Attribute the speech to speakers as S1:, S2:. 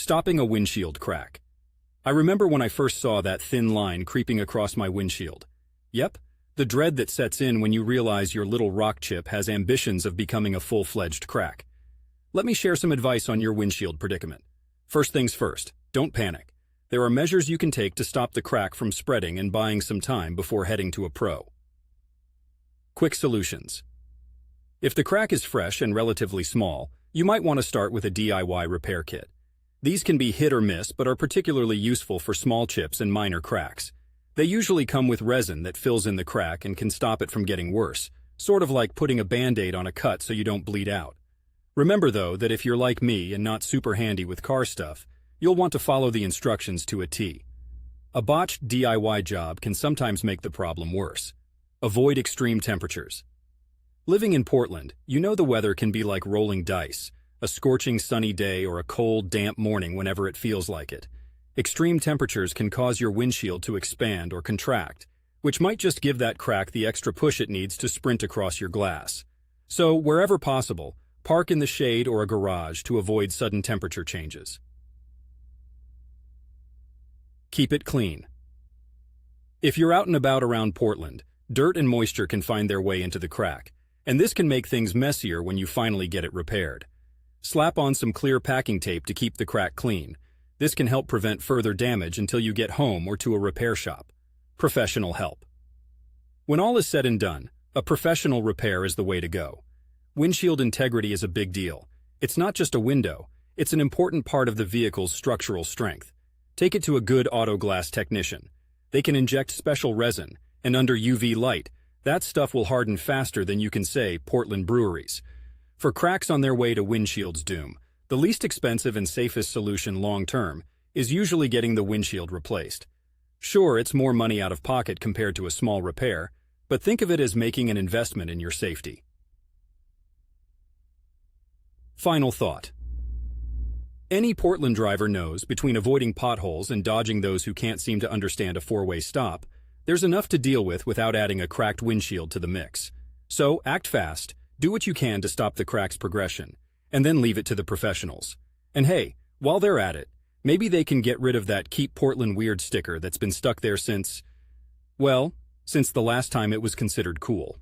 S1: Stopping a windshield crack. I remember when I first saw that thin line creeping across my windshield. Yep, the dread that sets in when you realize your little rock chip has ambitions of becoming a full-fledged crack. Let me share some advice on your windshield predicament. First things first, don't panic. There are measures you can take to stop the crack from spreading and buying some time before heading to a pro. Quick solutions. If the crack is fresh and relatively small, you might want to start with a DIY repair kit. These can be hit or miss, but are particularly useful for small chips and minor cracks. They usually come with resin that fills in the crack and can stop it from getting worse, sort of like putting a Band-Aid on a cut so you don't bleed out. Remember though that if you're like me and not super handy with car stuff, you'll want to follow the instructions to a T. A botched DIY job can sometimes make the problem worse. Avoid extreme temperatures. Living in Portland, you know the weather can be like rolling dice. A scorching sunny day or a cold, damp morning whenever it feels like it. Extreme temperatures can cause your windshield to expand or contract, which might just give that crack the extra push it needs to sprint across your glass. So, wherever possible, park in the shade or a garage to avoid sudden temperature changes. Keep it clean. If you're out and about around Portland, dirt and moisture can find their way into the crack, and this can make things messier when you finally get it repaired. Slap on some clear packing tape to keep the crack clean. This can help prevent further damage until you get home or to a repair shop. Professional help. When all is said and done, a professional repair is the way to go. Windshield integrity is a big deal. It's not just a window, it's an important part of the vehicle's structural strength. Take it to a good auto glass technician. They can inject special resin, and under UV light, that stuff will harden faster than you can say Portland breweries. For cracks on their way to windshield's doom, the least expensive and safest solution long-term is usually getting the windshield replaced. Sure, it's more money out of pocket compared to a small repair, but think of it as making an investment in your safety. Final thought. Any Portland driver knows between avoiding potholes and dodging those who can't seem to understand a four-way stop, there's enough to deal with without adding a cracked windshield to the mix. So, act fast. Do what you can to stop the crack's progression, and then leave it to the professionals. And hey, while they're at it, maybe they can get rid of that Keep Portland Weird sticker that's been stuck there since the last time it was considered cool.